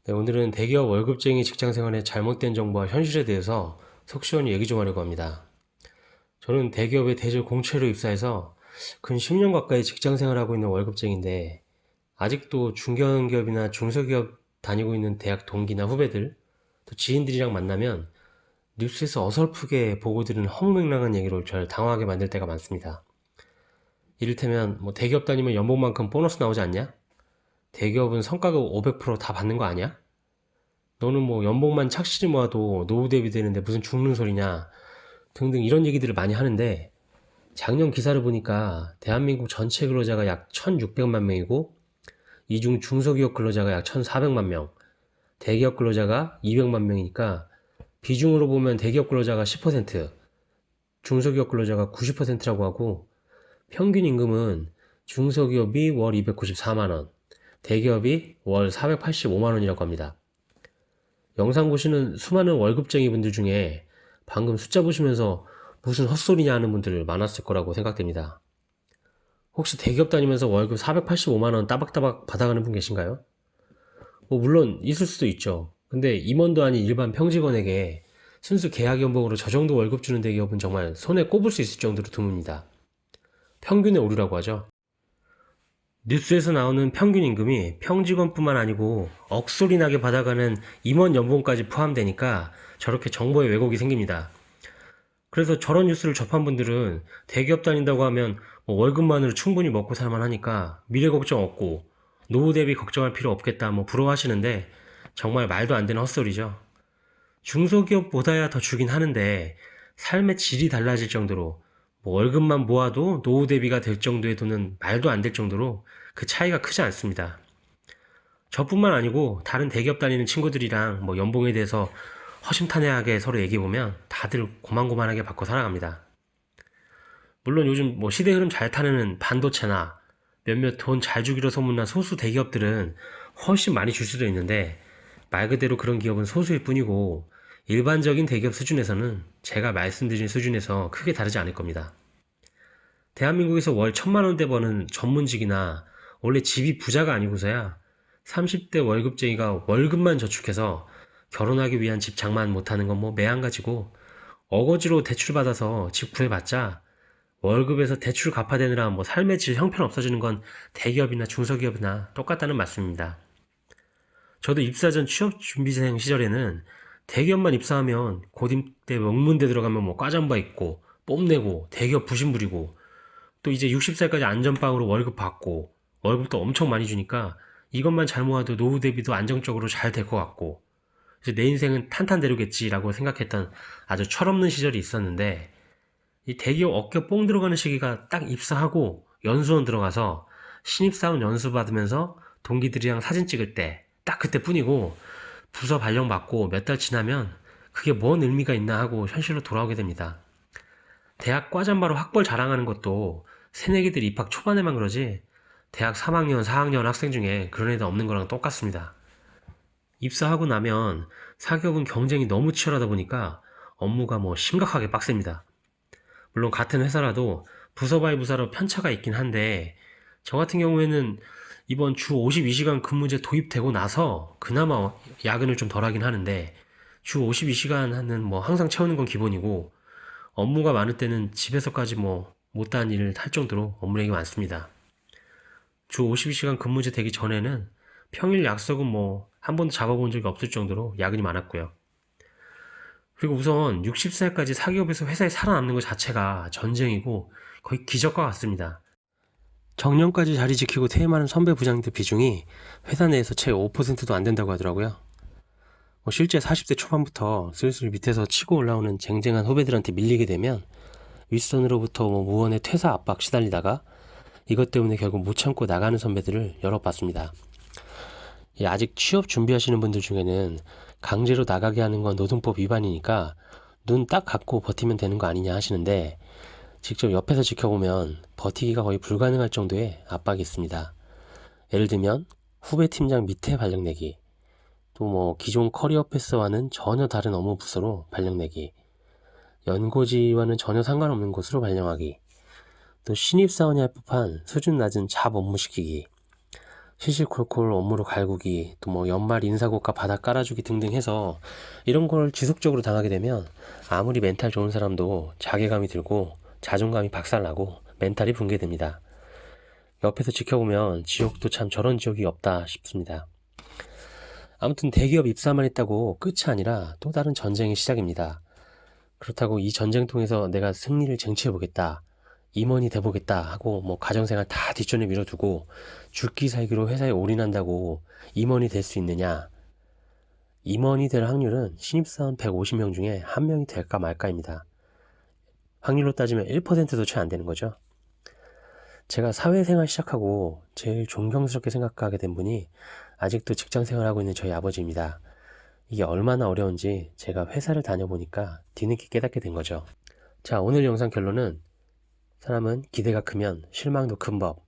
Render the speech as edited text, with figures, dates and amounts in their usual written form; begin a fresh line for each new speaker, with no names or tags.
네, 오늘은 대기업 월급쟁이 직장생활의 잘못된 정보와 현실에 대해서 속 시원히 얘기 좀 하려고 합니다. 저는 대기업에 대졸 공채로 입사해서 근 10년 가까이 직장생활하고 있는 월급쟁인데 아직도 중견기업이나 중소기업 다니고 있는 대학 동기나 후배들, 또 지인들이랑 만나면 뉴스에서 어설프게 보고 들은 허무맹랑한 얘기로 저를 당황하게 만들 때가 많습니다. 이를테면 대기업 다니면 연봉만큼 보너스 나오지 않냐? 대기업은 성과급 500%다 받는 거 아니야? 너는 연봉만 착실히 모아도 노후 대비 되는데 무슨 죽는 소리냐 등등 이런 얘기들을 많이 하는데, 작년 기사를 보니까 대한민국 전체 근로자가 약 1600만 명이고 이 중 중소기업 근로자가 약 1400만 명, 대기업 근로자가 200만 명이니까 비중으로 보면 대기업 근로자가 10%, 중소기업 근로자가 90%라고 하고, 평균 임금은 중소기업이 월 294만원, 대기업이 월 485만원이라고 합니다. 영상 보시는 수많은 월급쟁이 분들 중에 방금 숫자 보시면서 무슨 헛소리냐 하는 분들 많았을 거라고 생각됩니다. 혹시 대기업 다니면서 월급 485만원 따박따박 받아가는 분 계신가요? 물론 있을 수도 있죠. 근데 임원도 아닌 일반 평직원에게 순수 계약 연봉으로 저 정도 월급 주는 대기업은 정말 손에 꼽을 수 있을 정도로 드뭅니다. 평균의 오류라고 하죠. 뉴스에서 나오는 평균 임금이 평직원뿐만 아니고 억소리 나게 받아가는 임원 연봉까지 포함되니까 저렇게 정보에 왜곡이 생깁니다. 그래서 저런 뉴스를 접한 분들은 대기업 다닌다고 하면 월급만으로 충분히 먹고 살만 하니까 미래 걱정 없고 노후 대비 걱정할 필요 없겠다 부러워하시는데, 정말 말도 안 되는 헛소리죠. 중소기업보다야 더 주긴 하는데 삶의 질이 달라질 정도로, 월급만 모아도 노후 대비가 될 정도의 돈은 말도 안 될 정도로 그 차이가 크지 않습니다. 저뿐만 아니고 다른 대기업 다니는 친구들이랑 연봉에 대해서 허심탄회하게 서로 얘기해보면 다들 고만고만하게 받고 살아갑니다. 물론 요즘 시대 흐름 잘 타는 반도체나 몇몇 돈 잘 주기로 소문난 소수 대기업들은 훨씬 많이 줄 수도 있는데, 말 그대로 그런 기업은 소수일 뿐이고 일반적인 대기업 수준에서는 제가 말씀드린 수준에서 크게 다르지 않을 겁니다. 대한민국에서 월 1000만원대 버는 전문직이나 원래 집이 부자가 아니고서야 30대 월급쟁이가 월급만 저축해서 결혼하기 위한 집 장만 못하는 건 매한가지고, 어거지로 대출받아서 집 구해봤자 월급에서 대출 갚아대느라 삶의 질 형편 없어지는 건 대기업이나 중소기업이나 똑같다는 말씀입니다. 저도 입사 전 취업준비생 시절에는 대기업만 입사하면 고딩 때 명문대 들어가면 과잠바 입고 뽐내고 대기업 부심 부리고, 또 이제 60살까지 안전빵으로 월급 받고 월급도 엄청 많이 주니까 이것만 잘 모아도 노후 대비도 안정적으로 잘 될 것 같고, 이제 내 인생은 탄탄대로겠지라고 생각했던 아주 철없는 시절이 있었는데, 이 대기업 어깨 뽕 들어가는 시기가 딱 입사하고 연수원 들어가서 신입사원 연수 받으면서 동기들이랑 사진 찍을 때 딱 그때뿐이고, 부서 발령 받고 몇 달 지나면 그게 뭔 의미가 있나 하고 현실로 돌아오게 됩니다. 대학 과잠바로 학벌 자랑하는 것도 새내기들 입학 초반에만 그러지 대학 3학년, 4학년 학생 중에 그런 애들 없는 거랑 똑같습니다. 입사하고 나면 사기업은 경쟁이 너무 치열하다 보니까 업무가 심각하게 빡셉니다. 물론 같은 회사라도 부서 바이 부서로 편차가 있긴 한데, 저 같은 경우에는 이번 주 52시간 근무제 도입되고 나서 그나마 야근을 좀 덜 하긴 하는데, 주 52시간 하는 항상 채우는 건 기본이고, 업무가 많을 때는 집에서까지 못다한 일을 할 정도로 업무량이 많습니다. 주 52시간 근무제 되기 전에는 평일 약속은 한 번도 잡아본 적이 없을 정도로 야근이 많았고요. 그리고 우선 60살까지 사기업에서 회사에 살아남는 것 자체가 전쟁이고 거의 기적과 같습니다. 정년까지 자리 지키고 퇴임하는 선배 부장님들 비중이 회사 내에서 채 5%도 안 된다고 하더라고요. 실제 40대 초반부터 슬슬 밑에서 치고 올라오는 쟁쟁한 후배들한테 밀리게 되면 윗선으로부터 무언의 퇴사 압박 시달리다가 이것 때문에 결국 못 참고 나가는 선배들을 여러 봤습니다. 아직 취업 준비하시는 분들 중에는 강제로 나가게 하는 건 노동법 위반이니까 눈 딱 감고 버티면 되는 거 아니냐 하시는데, 직접 옆에서 지켜보면 버티기가 거의 불가능할 정도의 압박이 있습니다. 예를 들면 후배 팀장 밑에 발령내기, 또 기존 커리어 패스와는 전혀 다른 업무 부서로 발령내기, 연고지와는 전혀 상관없는 곳으로 발령하기, 또 신입사원이 할 법한 수준 낮은 잡 업무 시키기, 시시콜콜 업무로 갈구기, 또 뭐 연말 인사고가 받아 깔아주기 등등 해서 이런 걸 지속적으로 당하게 되면 아무리 멘탈 좋은 사람도 자괴감이 들고 자존감이 박살나고 멘탈이 붕괴됩니다. 옆에서 지켜보면 지옥도 참 저런 지옥이 없다 싶습니다. 아무튼 대기업 입사만 했다고 끝이 아니라 또 다른 전쟁의 시작입니다. 그렇다고 이 전쟁 통해서 내가 승리를 쟁취해보겠다, 임원이 돼보겠다 하고 뭐 가정생활 다 뒷전에 밀어두고 죽기 살기로 회사에 올인한다고 임원이 될 수 있느냐? 임원이 될 확률은 신입사원 150명 중에 한 명이 될까 말까입니다. 확률로 따지면 1%도 채 안 되는 거죠. 제가 사회생활 시작하고 제일 존경스럽게 생각하게 된 분이 아직도 직장생활하고 있는 저희 아버지입니다. 이게 얼마나 어려운지 제가 회사를 다녀보니까 뒤늦게 깨닫게 된 거죠. 자, 오늘 영상 결론은 사람은 기대가 크면 실망도 큰 법.